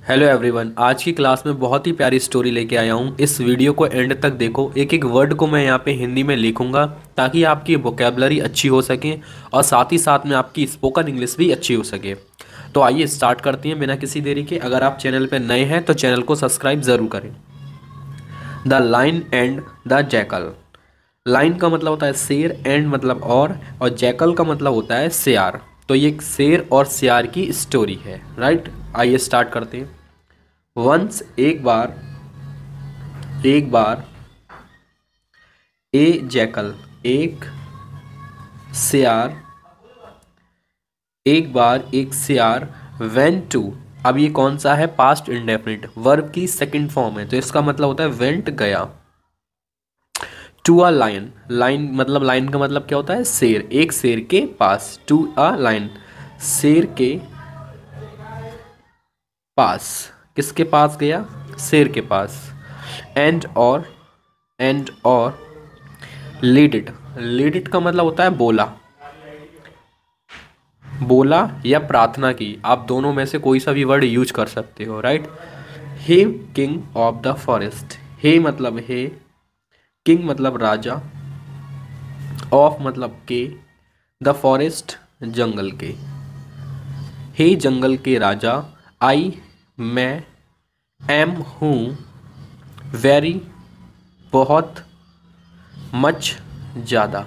Hello everyone. आज की class में बहुत ही प्यारी स्टोरी लेके आया हूँ। इस वीडियो को एंड तक देखो। एक एक वर्ड को मैं यहाँ पे हिंदी में लिखूंगा ताकि आपकी वोकेबलरी अच्छी हो सके और साथ ही साथ में आपकी स्पोकन इंग्लिश भी अच्छी हो सके। तो आइए स्टार्ट करते हैं बिना किसी देरी के। अगर आप चैनल पर नए हैं तो चैनल को सब्सक्राइब ज़रूर करें। The line and the jackal. Line का मतलब होता है शेर, एंड मतलब और जैकल का मतलब होता है सियार। तो ये एक शेर और सियार की स्टोरी है, राइट। आइए स्टार्ट करते हैं। वंस एक बार ए जैकल, एक सियार, एक बार एक सियार वेंट टू। अब ये कौन सा है? पास्ट इंडेफिनिट वर्ब की सेकंड फॉर्म है, तो इसका मतलब होता है वेंट, गया। टू अ लायन, लाइन मतलब लाइन का मतलब क्या होता है? शेर, एक शेर के पास। टू अ लायन, शेर के पास। किसके पास गया? शेर के पास। एंड और लीड इट का मतलब होता है बोला, बोला या प्रार्थना की। आप दोनों में से कोई सा भी वर्ड यूज कर सकते हो, right. He king of the forest. He मतलब हे, किंग मतलब राजा, ऑफ मतलब के, द फॉरेस्ट जंगल के। हे जंगल के राजा, आई मैं, एम हूँ, वेरी बहुत, मच ज़्यादा।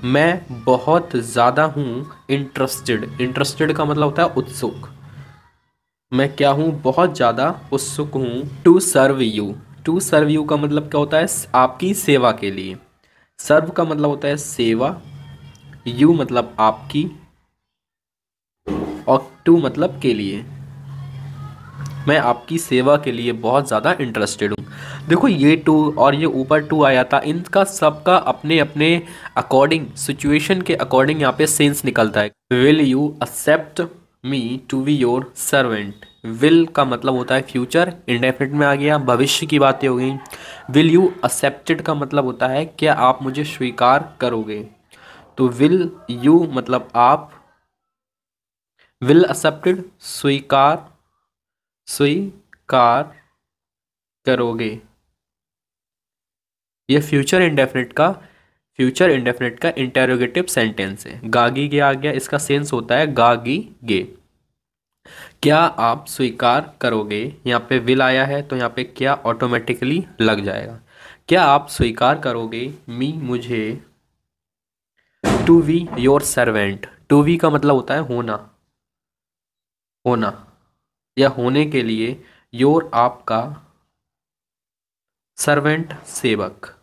मैं बहुत ज़्यादा हूँ इंटरेस्टेड। इंटरेस्टेड का मतलब होता है उत्सुक। मैं क्या हूँ? बहुत ज़्यादा उत्सुक हूँ। To serve you. To serve you का मतलब क्या होता है? आपकी सेवा के लिए। सर्व का मतलब होता है सेवा, यू मतलब आपकी, और टू मतलब के लिए। मैं आपकी सेवा के लिए बहुत ज़्यादा इंटरेस्टेड हूँ। देखो ये टू और ये ऊपर टू आया था, इनका सबका अपने अपने अकॉर्डिंग, सिचुएशन के अकॉर्डिंग यहाँ पे सेंस निकलता है। Will you accept me to be your servant. Will का मतलब होता है फ्यूचर, इंडेफिनिट में आ गया, भविष्य की बातें हो गई। विल यू एक्सेप्टेड का मतलब होता है क्या आप मुझे स्वीकार करोगे। तो विल यू मतलब आप, विल एक्सेप्टेड स्वीकार, स्वीकार करोगे। ये फ्यूचर इंडेफिनिट का इंटेरोगेटिव सेंटेंस है। गागी गे आ गया, इसका सेंस होता है गागी गे। क्या आप स्वीकार करोगे, यहाँ पे विल आया है तो यहाँ पे क्या ऑटोमेटिकली लग जाएगा। क्या आप स्वीकार करोगे मी मुझे, to be your servant. To be का मतलब होता है होना, होना या होने के लिए, योर आपका, सर्वेंट सेवक।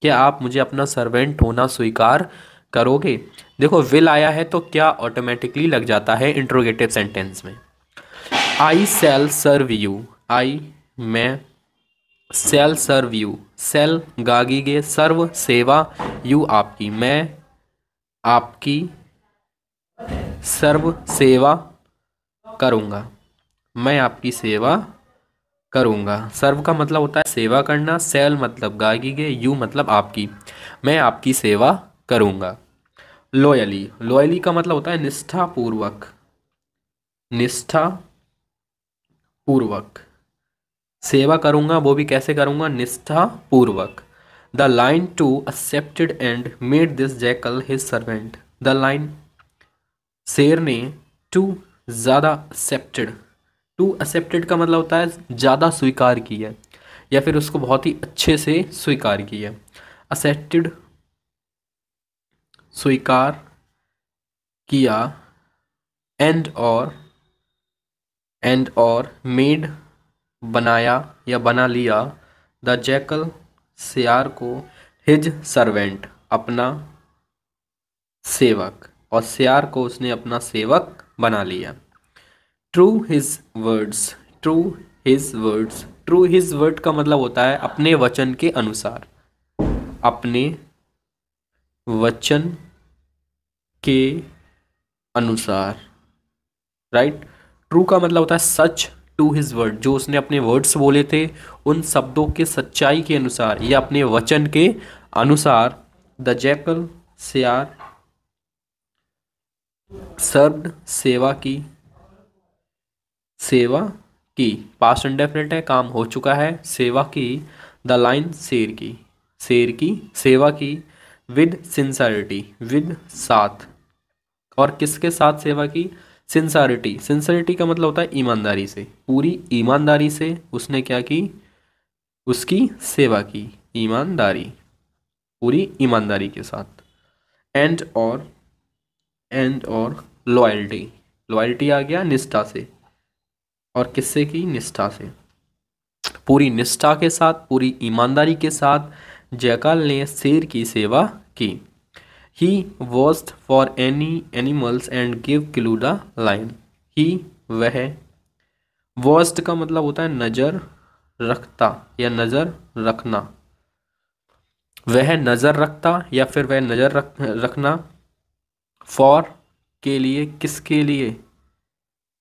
क्या आप मुझे अपना सर्वेंट होना स्वीकार करोगे। देखो विल आया है तो क्या ऑटोमेटिकली लग जाता है इंट्रोगेटिव सेंटेंस में। आई सेल सर्व यू, आई मैं, सेल सर्व यू, सेल गागीगे, सर्व सेवा, यू आपकी, मैं आपकी सर्व सेवा करूँगा। मैं आपकी सेवा करूँगा। सर्व का मतलब होता है सेवा करना, सेल मतलब गागीगे, यू मतलब आपकी, मैं आपकी सेवा करूँगा। लॉयली, लॉयली का मतलब होता है निष्ठा पूर्वक, निष्ठा पूर्वक। सेवा करूँगा वो भी कैसे करूँगा? निष्ठा पूर्वक। The lion to accepted and made this jackal his servant. The lion, शेर ने, टू ज़्यादा एक्सेप्टेड। टू एक्सेप्टेड का मतलब होता है ज़्यादा स्वीकार किया या फिर उसको बहुत ही अच्छे से स्वीकार किया। एक्सेप्टेड स्वीकार किया, एंड और मेड बनाया या बना लिया, द जैकल सियार को, हिज सर्वेंट अपना सेवक, और सियार को उसने अपना सेवक बना लिया। True his words, true his words. True his word का मतलब होता है अपने वचन के अनुसार, अपने वचन के अनुसार, राइट। ट्रू का मतलब होता है सच, टू हिज वर्ड जो उसने अपने वर्ड्स बोले थे उन शब्दों के सच्चाई के अनुसार या अपने वचन के अनुसार। द जैकल सियार सर्व्ड सेवा की, सेवा की, पास्ट इंडेफिनिट है, काम हो चुका है। सेवा की, द लाइन शेर की, शेर की सेवा की। विद सिंसरिटी, विद साथ, और किसके साथ सेवा की? सिंसरिटी, सिंसरिटी का मतलब होता है ईमानदारी से, पूरी ईमानदारी से उसने क्या की? उसकी सेवा की, ईमानदारी, पूरी ईमानदारी के साथ। एंड और लॉयल्टी, लॉयल्टी आ गया निष्ठा से, और किससे की? निष्ठा से, पूरी निष्ठा के साथ, पूरी ईमानदारी के साथ जयकाल ने शेर की सेवा की। He watched for any animals and give kill the lion. He, वह, वॉच्ड का मतलब होता है नज़र रखता या नज़र रखना, वह नज़र रखता या फिर वह नज़र रखना। फॉर, के लिए, किसके लिए?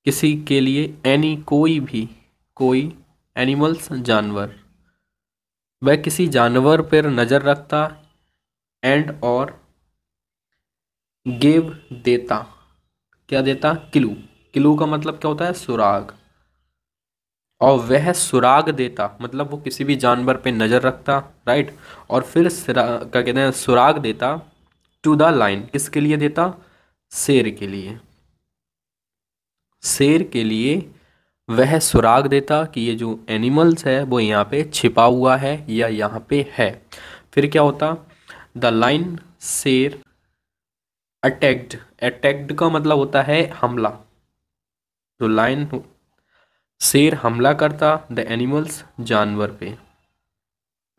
किसी के लिए। एनी, कोई भी, कोई। एनिमल्स, जानवर, वह किसी जानवर पर नज़र रखता। एंड और गिव, देता, क्या देता? क्लू, क्लू का मतलब क्या होता है? सुराग, और वह सुराग देता मतलब वो किसी भी जानवर पे नज़र रखता, राइट, और फिर क्या कहते हैं, सुराग देता। टू द लाइन, किसके लिए देता? शेर के लिए, शेर के लिए वह सुराग देता कि ये जो एनिमल्स है वो यहाँ पे छिपा हुआ है या यहाँ पे है। फिर क्या होता? द लाइन, शेर, अटैक्ड, अटैक्ड का मतलब होता है हमला, तो लाइन, शेर हमला करता द एनिमल्स, जानवर पे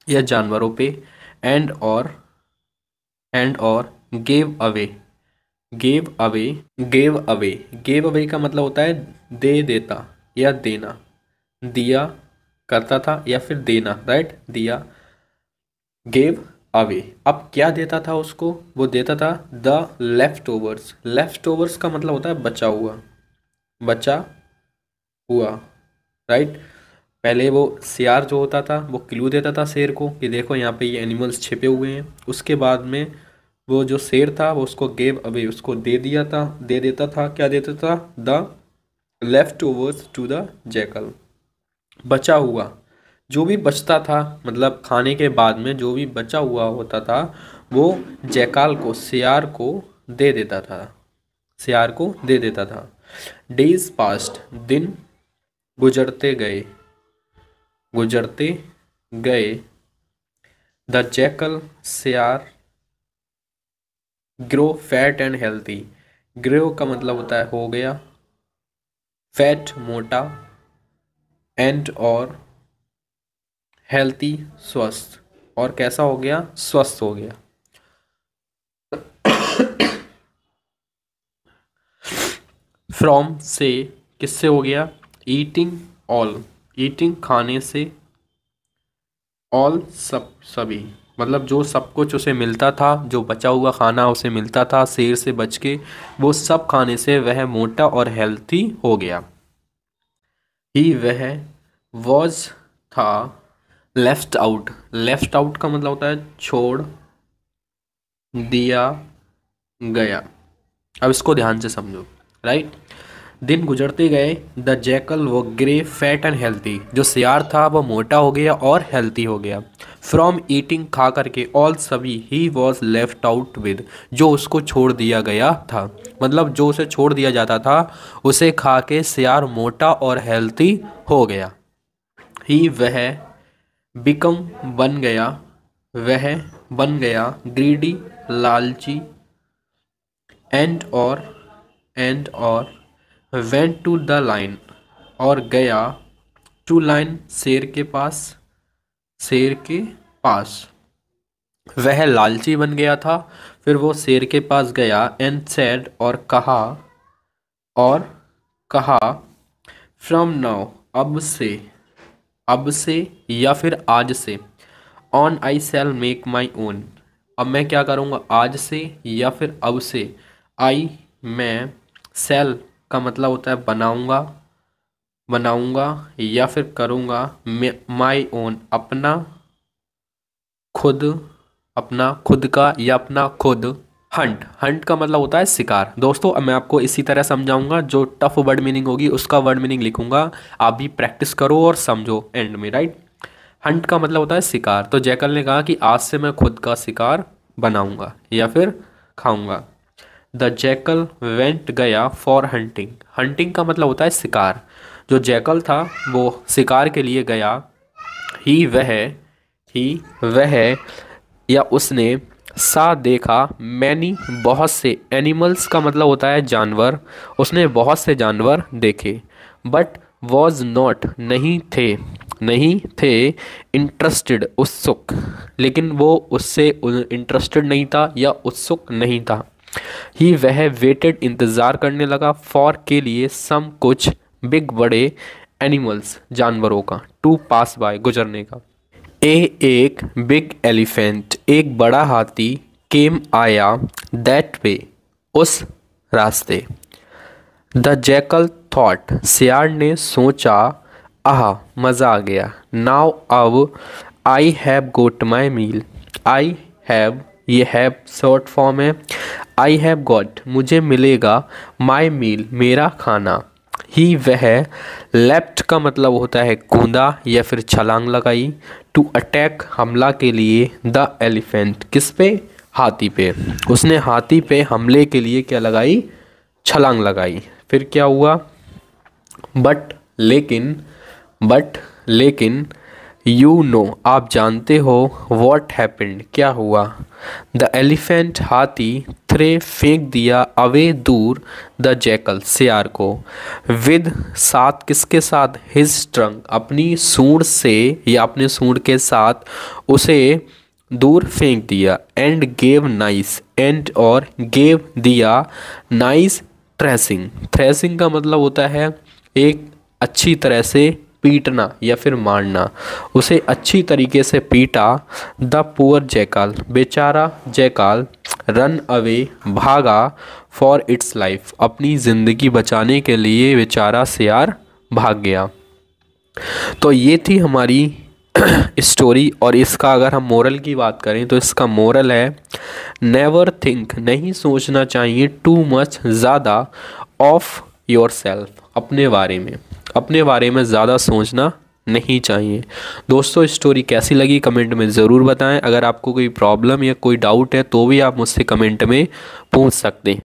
या जानवरों पे। एंड और gave away, gave away, gave away, gave away का मतलब होता है दे देता या देना, दिया करता था या फिर देना, राइट, दिया। गेव अवे, अब क्या देता था उसको? वो देता था the left overs, left overs का मतलब होता है बचा हुआ, बचा हुआ, राइट। पहले वो सियार जो होता था वो क्लू देता था शेर को कि देखो यहाँ पे ये एनिमल्स छिपे हुए हैं। उसके बाद में वो जो शेर था वो उसको गेव अवे, उसको दे दिया था, दे देता था, क्या देता था? The left overs to the jackal, बचा हुआ, जो भी बचता था, मतलब खाने के बाद में जो भी बचा हुआ होता था वो जैकाल को, सियार को दे देता था, सियार को दे देता था। डेज पास्ट, दिन गुजरते गए, गुजरते गए। द जैकल, सियार, grow fat and healthy, grow का मतलब होता है हो गया, फैट मोटा, एंड और हेल्थी स्वस्थ, और कैसा हो गया? स्वस्थ हो गया। फ्रॉम से, किससे हो गया? ईटिंग ऑल, ईटिंग खाने से, ऑल सब, सभी, मतलब जो सब कुछ उसे मिलता था, जो बचा हुआ खाना उसे मिलता था शेर से बच के, वो सब खाने से वह मोटा और हेल्थी हो गया। ही, वह, वॉज, था, लेफ्ट आउट, लेफ्ट आउट का मतलब होता है छोड़ दिया गया। अब इसको ध्यान से समझो, राइट। दिन गुजरते गए, द जैकल वो ग्रे फैट एंड हेल्थी, जो सियार था वो मोटा हो गया और हेल्थी हो गया। फ्रॉम ईटिंग, खा करके, ऑल सभी, he was left out with, जो उसको छोड़ दिया गया था, मतलब जो उसे छोड़ दिया जाता था उसे खा के सियार मोटा और हेल्थी हो गया। ही, वह, बिकम, बन गया, वह बन गया, ग्रीडी, लालची। एंड और वेंट टू द लाइन, और गया, टू लाइन, शेर के पास, शेर के पास, वह लालची बन गया था, फिर वो शेर के पास गया। एंड सेड, और कहा, फ्रॉम नाउ, अब से, अब से या फिर आज से, on I shell make my own, अब मैं क्या करूँगा? आज से या फिर अब से। आई, मैं, शैल का मतलब होता है बनाऊँगा, बनाऊँगा या फिर करूँगा, माई ओन, अपना खुद, अपना खुद का या अपना खुद, हंट, हंट का मतलब होता है शिकार। दोस्तों अब मैं आपको इसी तरह समझाऊंगा, जो टफ वर्ड मीनिंग होगी उसका वर्ड मीनिंग लिखूंगा, आप भी प्रैक्टिस करो और समझो एंड में, राइट। हंट का मतलब होता है शिकार। तो जैकल ने कहा कि आज से मैं खुद का शिकार बनाऊंगा या फिर खाऊंगा। द जैकल वेंट गया फॉर हंटिंग, हंटिंग का मतलब होता है शिकार। जो जैकल था वो शिकार के लिए गया। ही वह, ही वह, या उसने, सा देखा, मैनी बहुत से, एनिमल्स का मतलब होता है जानवर, उसने बहुत से जानवर देखे। बट वॉज नॉट, नहीं थे, नहीं थे, इंटरेस्टेड, उत्सुक, लेकिन वो उससे इंटरेस्टेड नहीं था या उत्सुक नहीं था। ही वह वेटेड, इंतज़ार करने लगा, फॉर के लिए, सम कुछ, बिग बड़े, एनिमल्स जानवरों का, टू पास बाय गुजरने का। एक बिग एलिफेंट एक बड़ा हाथी, केम आया, दैट वे उस रास्ते। द जैकल थॉट सियार ने सोचा, आह मज़ा आ गया, नाउ अब, I have got my meal, I have, ये हैव शॉर्ट फॉर्म है, आई हैव गॉट मुझे मिलेगा, माई मील मेरा खाना। ही वह, लेफ्ट का मतलब होता है कूदा या फिर छलांग लगाई, टू अटैक हमला के लिए, द एलिफेंट किस पे, हाथी पे। उसने हाथी पे हमले के लिए क्या लगाई, छलांग लगाई। फिर क्या हुआ, बट लेकिन, बट लेकिन, यू नो आप जानते हो, वॉट हैपेंड क्या हुआ। द एलिफेंट हाथी, थ्रे फेंक दिया, अवे दूर, द जैकल सियार को, विद साथ किसके साथ, हिज ट्रंक अपनी सूंड से या अपने सूंड के साथ उसे दूर फेंक दिया। एंड गेव नाइस, एंड और गेव दिया, नाइस थ्रेसिंग, थ्रेसिंग का मतलब होता है एक अच्छी तरह से पीटना या फिर मारना, उसे अच्छी तरीके से पीटा। द पुअर जैकाल बेचारा जैकाल, रन अवे भागा, फॉर इट्स लाइफ अपनी ज़िंदगी बचाने के लिए बेचारा सियार भाग गया। तो ये थी हमारी स्टोरी। और इसका अगर हम मोरल की बात करें तो इसका मोरल है, नेवर थिंक नहीं सोचना चाहिए, टू मच ज़्यादा, ऑफ योर सेल्फ अपने बारे में, अपने बारे में ज़्यादा सोचना नहीं चाहिए। दोस्तों स्टोरी कैसी लगी कमेंट में ज़रूर बताएं। अगर आपको कोई प्रॉब्लम या कोई डाउट है तो भी आप मुझसे कमेंट में पूछ सकते हैं।